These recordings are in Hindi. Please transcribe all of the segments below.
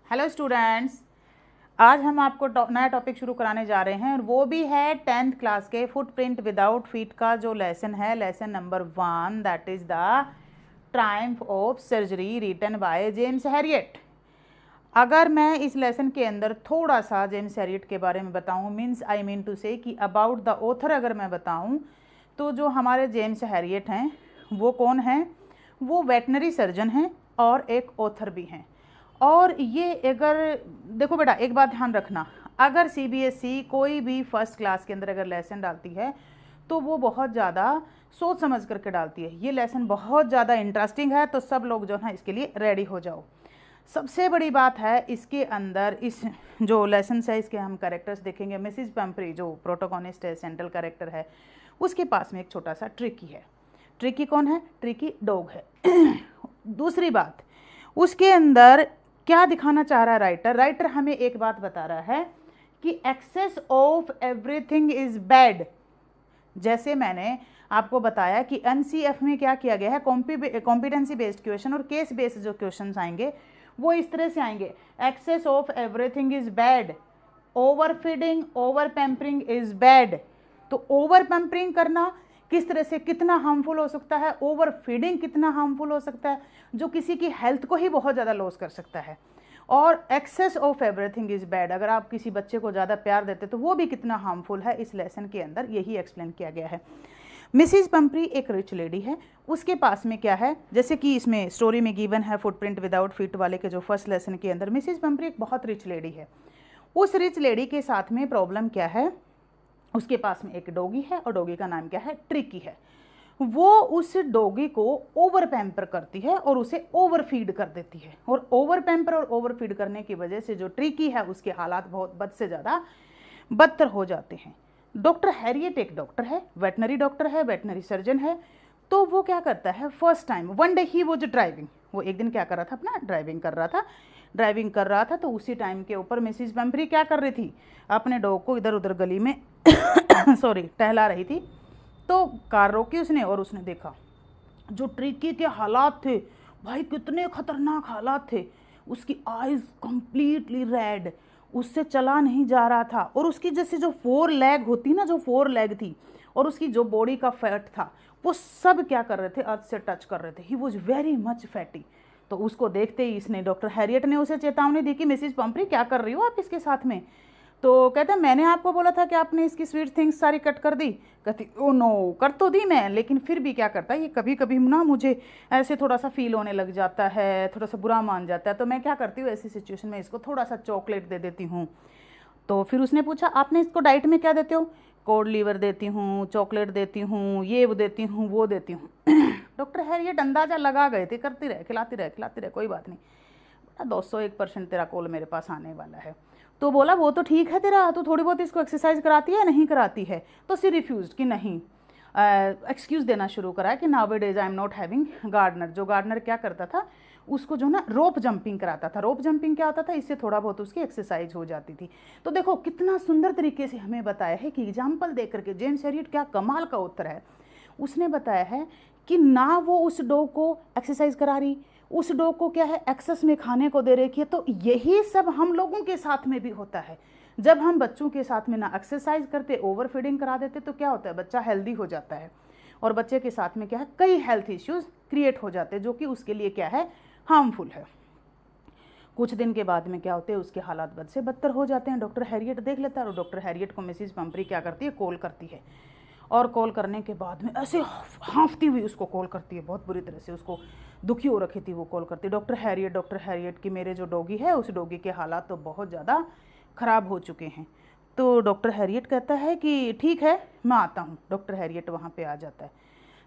हेलो स्टूडेंट्स, आज हम आपको नया टॉपिक शुरू कराने जा रहे हैं और वो भी है 10th क्लास के फुटप्रिंट विदाउट फीट का जो लेसन है, lesson number 1, that is the triumph of surgery written by James Herriot. अगर मैं इस लेसन के अंदर थोड़ा सा जेम्स हैरियट के बारे में बताऊं, मीन्स आई मीन टू से कि अबाउट द ऑथर अगर मैं बताऊं, तो जो हमारे जेम्स हैरियट हैं वो कौन हैं? वो वेटनरी सर्जन हैं और एक ऑथर भी हैं। और ये अगर देखो बेटा, एक बात ध्यान रखना, अगर सीबीएसई कोई भी फर्स्ट क्लास के अंदर अगर लेसन डालती है तो वो बहुत ज़्यादा सोच समझ करके डालती है। ये लेसन बहुत ज़्यादा इंटरेस्टिंग है, तो सब लोग जो है इसके लिए रेडी हो जाओ। सबसे बड़ी बात है इसके अंदर, इस जो लेसन है इसके हम कैरेक्टर्स देखेंगे। मिसिज पंपरी जो प्रोटोगोनिस्ट है, सेंट्रल कैरेक्टर है, उसके पास में एक छोटा सा ट्रिकी है। ट्रिकी कौन है? ट्रिकी डॉग है। दूसरी बात, उसके अंदर क्या दिखाना चाह रहा है राइटर? राइटर हमें एक बात बता रहा है कि excess of everything is bad. जैसे मैंने आपको बताया कि एनसीएफ में क्या किया गया है, कॉम्पिटेंसी बेस्ड क्वेश्चन और केस बेस्ड जो क्वेश्चन आएंगे वो इस तरह से आएंगे। Excess of everything is bad, over feeding, over pampering is bad. तो ओवर पैम्परिंग करना किस तरह से कितना हार्मफुल हो सकता है, ओवर फीडिंग कितना हार्मफुल हो सकता है, जो किसी की हेल्थ को ही बहुत ज़्यादा लॉस कर सकता है। और excess of everything is bad, अगर आप किसी बच्चे को ज़्यादा प्यार देते तो वो भी कितना हार्मफुल है, इस लेसन के अंदर यही एक्सप्लेन किया गया है। मिसिज पंपरी एक रिच लेडी है, उसके पास में क्या है, जैसे कि इसमें स्टोरी में गिवन है फुटप्रिंट विदाउट फीट वाले के जो फर्स्ट लेसन के अंदर, मिसिज पंपरी एक बहुत रिच लेडी है। उस रिच लेडी के साथ में प्रॉब्लम क्या है, उसके पास में एक डॉगी है और डॉगी का नाम क्या है? ट्रिकी है। वो उस डॉगी को ओवर पैम्पर करती है और उसे ओवर फीड कर देती है, और ओवर पैम्पर और ओवर फीड करने की वजह से जो ट्रिकी है उसके हालात बहुत बद से ज़्यादा बदतर हो जाते हैं। डॉक्टर हैरियट एक डॉक्टर है, वेटनरी डॉक्टर है, वेटनरी सर्जन है। तो वो क्या करता है, first time one day he was driving, वो एक दिन क्या कर रहा था, अपना ड्राइविंग कर रहा था। तो उसी टाइम के ऊपर मिसिज पंपरी क्या कर रही थी, अपने डॉग को इधर उधर गली में सॉरी टहला रही थी। तो कार रोकी उसने और उसने देखा जो ट्रिकी के हालात थे, भाई कितने खतरनाक हालात थे। उसकी आईज कंप्लीटली रेड, उससे चला नहीं जा रहा था, और उसकी जैसे जो 4 लेग होती ना, जो 4 लेग थी, और उसकी जो बॉडी का फैट था वो सब क्या कर रहे थे, अर्थ से टच कर रहे थे। He was very much fatty. तो उसको देखते ही इसने, डॉक्टर हैरियट ने उसे चेतावनी दी कि मिसिज पंपरी क्या कर रही हो आप इसके साथ में? तो कहता है मैंने आपको बोला था कि आपने इसकी स्वीट थिंग्स सारी कट कर दी। कहती ओ नो, कर तो दी मैं, लेकिन फिर भी क्या करता है ये, कभी कभी ना मुझे ऐसे थोड़ा सा फील होने लग जाता है, थोड़ा सा बुरा मान जाता है। तो मैं क्या करती हूँ ऐसी सिचुएशन में, इसको थोड़ा सा चॉकलेट दे देती हूँ। तो फिर उसने पूछा आपने इसको डाइट में क्या देते हो? कोड लीवर देती हूँ, चॉकलेट देती हूँ, ये वो देती हूँ, वो देती हूँ। डॉक्टर हैरियट अंदाज़ा लगा गए थे, करती रहे, खिलाती रहे, कोई बात नहीं बेटा, 201% तेरा कॉल मेरे पास आने वाला है। तो बोला वो तो ठीक है तेरा, तो थोड़ी बहुत इसको एक्सरसाइज कराती है नहीं कराती है? तो सी रिफ्यूज कि नहीं, एक्सक्यूज़ देना शुरू करा कि nowadays I am not having gardener. जो गार्डनर क्या करता था, उसको जो ना रोप जंपिंग कराता था। रोप जंपिंग क्या होता था, इससे थोड़ा बहुत उसकी एक्सरसाइज हो जाती थी। तो देखो कितना सुंदर तरीके से हमें बताया है कि एग्जाम्पल दे करके जेम्स हैरियट क्या कमाल का उत्तर है। उसने बताया है कि ना वो उस डॉग को एक्सरसाइज करा रही, उस डॉग को क्या है एक्सेस में खाने को दे रखी है। तो यही सब हम लोगों के साथ में भी होता है। जब हम बच्चों के साथ में ना एक्सरसाइज करते, ओवर फीडिंग करा देते, तो क्या होता है, बच्चा हेल्दी हो जाता है, और बच्चे के साथ में क्या है, कई हेल्थ इश्यूज क्रिएट हो जाते हैं, जो कि उसके लिए क्या है, हार्मफुल है। कुछ दिन के बाद में क्या होते हैं, उसके हालात बद से बदतर हो जाते हैं। डॉक्टर हैरियट देख लेता है, और डॉक्टर हैरियट को मिसिज पंपरी क्या करती है, कॉल करती है। और कॉल करने के बाद में ऐसे हाँफती हुई उसको कॉल करती है, बहुत बुरी तरह से, उसको दुखी हो रखी थी वो कॉल करती है, डॉक्टर हैरियट कि मेरे जो डॉगी है उस डॉगी के हालात तो बहुत ज़्यादा ख़राब हो चुके हैं। तो डॉक्टर हैरियट कहता है कि ठीक है मैं आता हूँ। डॉक्टर हैरियट वहाँ पे आ जाता है।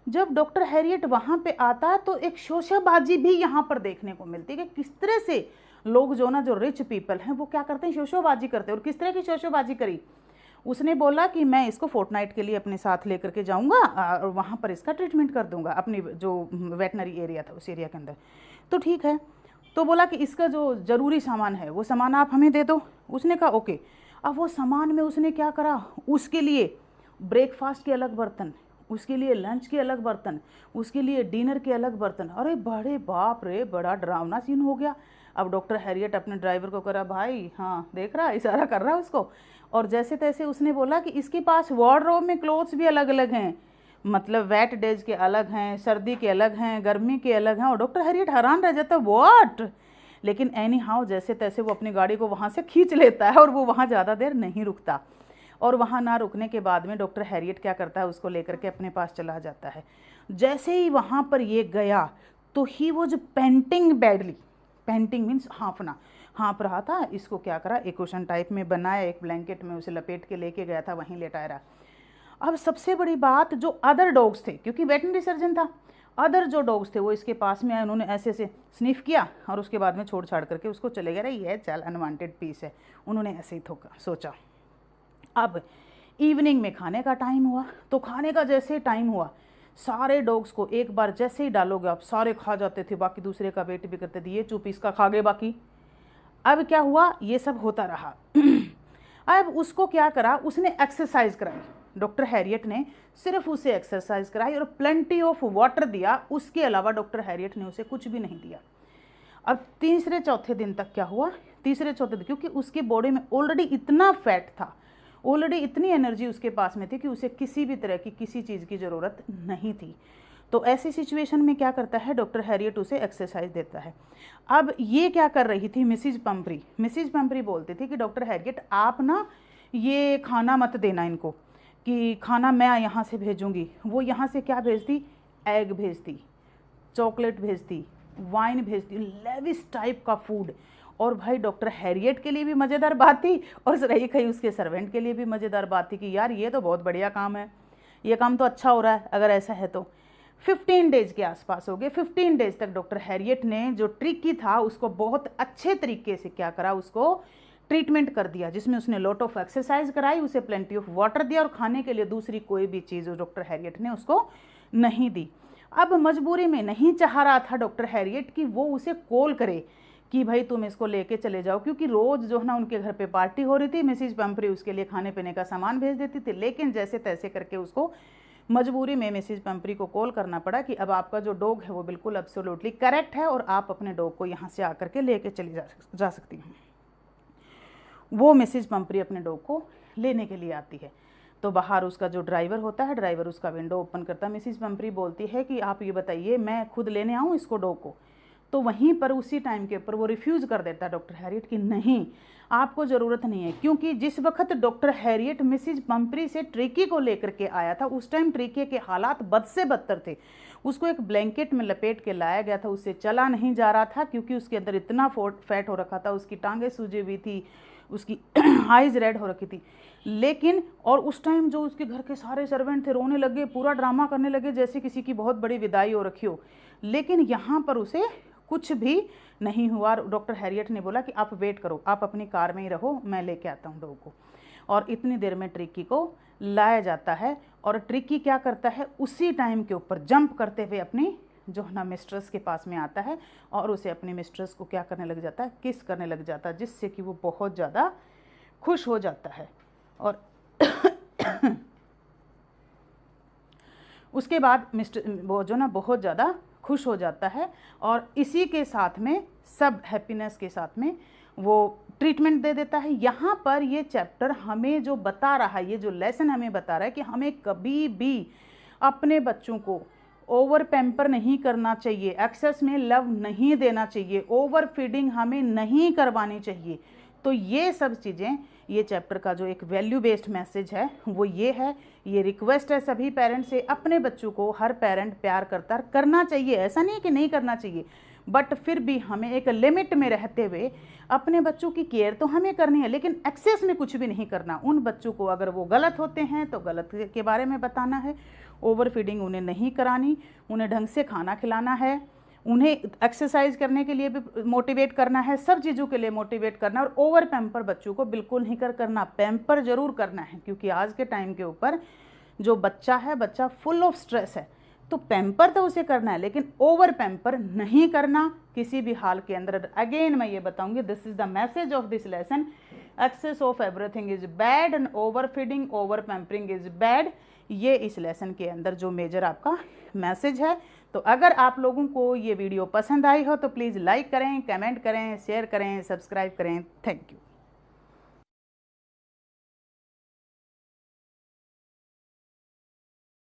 जब डॉक्टर हैरियट वहाँ पे आता है तो एक शोशाबाजी भी यहाँ पर देखने को मिलती है कि किस तरह से लोग जो ना, जो रिच पीपल हैं वो क्या करते हैं, शोशाबाजी करते हैं। और किस तरह की शोशाबाजी करी, उसने बोला कि मैं इसको फोर्टनाइट के लिए अपने साथ लेकर के जाऊंगा और वहाँ पर इसका ट्रीटमेंट कर दूंगा, अपनी जो वेटनरी एरिया था उस एरिया के अंदर। तो ठीक है, तो बोला कि इसका जो ज़रूरी सामान है वो सामान आप हमें दे दो। उसने कहा ओके। अब वो सामान में उसने क्या करा, उसके लिए ब्रेकफास्ट के अलग बर्तन, उसके लिए लंच के अलग बर्तन, उसके लिए डिनर के अलग बर्तन। अरे बड़े बाप रे, बड़ा डरावना सीन हो गया। अब डॉक्टर हैरियट अपने ड्राइवर को करा, भाई हाँ देख रहा, इशारा कर रहा है उसको, और जैसे तैसे उसने बोला कि इसके पास वार्डरोब में क्लोथ्स भी अलग अलग हैं, मतलब वेट डेज के अलग हैं, सर्दी के अलग हैं, गर्मी के अलग हैं। और डॉक्टर हैरियट हैरान रह जाता है, व्हाट। लेकिन एनी हाउ जैसे तैसे वो अपनी गाड़ी को वहाँ से खींच लेता है और वो वहाँ ज़्यादा देर नहीं रुकता। और वहाँ ना रुकने के बाद में डॉक्टर हैरियट क्या करता है, उसको लेकर के अपने पास चला जाता है। जैसे ही वहाँ पर ये गया तो ही was panting badly, panting means हाँफना, हाँप रहा था। इसको क्या करा, एक क्वेश्चन टाइप में बनाया, एक ब्लैंकेट में उसे लपेट के लेके गया था, वहीं लेटाया रहा। अब सबसे बड़ी बात, जो अदर डॉग्स थे, क्योंकि वेटनरी सर्जन था, अदर जो डॉग्स थे वो इसके पास में आए, उन्होंने ऐसे ऐसे स्निफ किया और उसके बाद में छोड़ छाड़ करके उसको चले गए, ये चल अनवांटेड पीस है, उन्होंने ऐसे ही सोचा। अब इवनिंग में खाने का टाइम हुआ, तो खाने का जैसे टाइम हुआ, सारे डॉग्स को एक बार जैसे ही डालोगे आप, सारे खा जाते थे, बाकी दूसरे का वेट भी करते थे, ये चुप इसका खा गए बाकी। अब क्या हुआ, ये सब होता रहा। अब उसको क्या करा, उसने एक्सरसाइज कराई, डॉक्टर हैरियट ने सिर्फ उसे एक्सरसाइज कराई और प्लेंटी ऑफ वाटर दिया, उसके अलावा डॉक्टर हैरियट ने उसे कुछ भी नहीं दिया। अब तीसरे चौथे दिन तक क्या हुआ, तीसरे चौथे दिन, क्योंकि उसकी बॉडी में ऑलरेडी इतना फैट था, ऑलरेडी इतनी एनर्जी उसके पास में थी कि उसे किसी भी तरह की किसी चीज़ की ज़रूरत नहीं थी। तो ऐसी सिचुएशन में क्या करता है, डॉक्टर हैरियट उसे एक्सरसाइज देता है। अब ये क्या कर रही थी, मिसिज पंपरी, मिसिज पंपरी बोलती थी कि डॉक्टर हैरियट आप ना ये खाना मत देना इनको, कि खाना मैं यहाँ से भेजूँगी। वो यहाँ से क्या भेजती, एग भेजती, चॉकलेट भेजती, वाइन भेजती, लेविश टाइप का फूड। और भाई डॉक्टर हैरियट के लिए भी मज़ेदार बात थी और रही कहीं उसके सर्वेंट के लिए भी मज़ेदार बात थी कि यार ये तो बहुत बढ़िया काम है, ये काम तो अच्छा हो रहा है अगर ऐसा है तो। 15 डेज के आसपास हो गए। 15 डेज तक डॉक्टर हैरियट ने जो ट्रिकी था उसको बहुत अच्छे तरीके से क्या करा, उसको ट्रीटमेंट कर दिया, जिसमें उसने लॉट ऑफ एक्सरसाइज कराई, उसे प्लेंटी ऑफ वाटर दिया और खाने के लिए दूसरी कोई भी चीज़ डॉक्टर हैरियट ने उसको नहीं दी। अब मजबूरी में नहीं चाह रहा था डॉक्टर हैरियट कि वो उसे कॉल करे कि भाई तुम इसको लेके चले जाओ, क्योंकि रोज़ जो है ना उनके घर पे पार्टी हो रही थी, मिसिज पंपरी उसके लिए खाने पीने का सामान भेज देती थी। लेकिन जैसे तैसे करके उसको मजबूरी में मिसिज पंपरी को कॉल करना पड़ा कि अब आपका जो डॉग है वो बिल्कुल एब्सोल्युटली करेक्ट है और आप अपने डॉग को यहाँ से आकर के लेके चली जा सकती हैं। वो मिसिज पंपरी अपने डॉग को लेने के लिए आती है, तो बाहर उसका जो ड्राइवर होता है, ड्राइवर उसका विंडो ओपन करता है। मिसिज पंपरी बोलती है कि आप ये बताइए मैं खुद लेने आऊँ इसको, डॉग को। तो वहीं पर उसी टाइम के ऊपर वो रिफ्यूज़ कर देता है डॉक्टर हैरियट कि नहीं आपको ज़रूरत नहीं है, क्योंकि जिस वक्त डॉक्टर हैरियट मिसिज पंपरी से ट्रिकी को लेकर के आया था उस टाइम ट्रिकी के हालात बद से बदतर थे। उसको एक ब्लैंकेट में लपेट के लाया गया था, उससे चला नहीं जा रहा था क्योंकि उसके अंदर इतना फैट हो रखा था, उसकी टांगें सूजी हुई थी, उसकी आइज़ रेड हो रखी थी। लेकिन और उस टाइम जो उसके घर के सारे सर्वेंट थे रोने लगे, पूरा ड्रामा करने लगे जैसे किसी की बहुत बड़ी विदाई हो रखी हो। लेकिन यहाँ पर उसे कुछ भी नहीं हुआ। डॉक्टर हैरियट ने बोला कि आप वेट करो, आप अपनी कार में ही रहो, मैं लेके आता हूँ डॉग को। और इतनी देर में ट्रिकी को लाया जाता है और ट्रिकी क्या करता है, उसी टाइम के ऊपर जंप करते हुए अपनी जो है ना मिस्ट्रेस के पास में आता है और उसे अपनी मिस्ट्रेस को क्या करने लग जाता है, किस करने लग जाता है, जिससे कि वो बहुत ज़्यादा खुश हो जाता है। और उसके बाद वो जो ना बहुत ज़्यादा खुश हो जाता है और इसी के साथ में सब हैप्पीनेस के साथ में वो ट्रीटमेंट दे देता है। यहाँ पर ये चैप्टर हमें जो बता रहा है, ये जो लेसन हमें बता रहा है कि हमें कभी भी अपने बच्चों को ओवर पैम्पर नहीं करना चाहिए, एक्सेस में लव नहीं देना चाहिए, ओवर फीडिंग हमें नहीं करवानी चाहिए। तो ये सब चीज़ें, ये चैप्टर का जो एक वैल्यू बेस्ड मैसेज है वो ये है। ये रिक्वेस्ट है सभी पेरेंट्स से, अपने बच्चों को हर पेरेंट प्यार करना चाहिए, ऐसा नहीं कि नहीं करना चाहिए, बट फिर भी हमें एक लिमिट में रहते हुए अपने बच्चों की केयर तो हमें करनी है, लेकिन एक्सेस में कुछ भी नहीं करना। उन बच्चों को अगर वो गलत होते हैं तो गलत के बारे में बताना है, ओवर फीडिंग उन्हें नहीं करानी, उन्हें ढंग से खाना खिलाना है, उन्हें एक्सरसाइज करने के लिए भी मोटिवेट करना है, सब चीज़ों के लिए मोटिवेट करना है। और ओवर पैम्पर बच्चों को बिल्कुल नहीं करना, पैम्पर जरूर करना है, क्योंकि आज के टाइम के ऊपर जो बच्चा है, बच्चा फुल ऑफ स्ट्रेस है, तो पैम्पर तो उसे करना है लेकिन ओवर पैम्पर नहीं करना किसी भी हाल के अंदर। अगेन मैं ये बताऊंगी, this is the message of this lesson, excess of everything is bad and over feeding, over pampering is bad. ये इस लेसन के अंदर जो मेजर आपका मैसेज है। तो अगर आप लोगों को ये वीडियो पसंद आई हो तो प्लीज़ लाइक करें, कमेंट करें, शेयर करें, सब्सक्राइब करें। Thank you.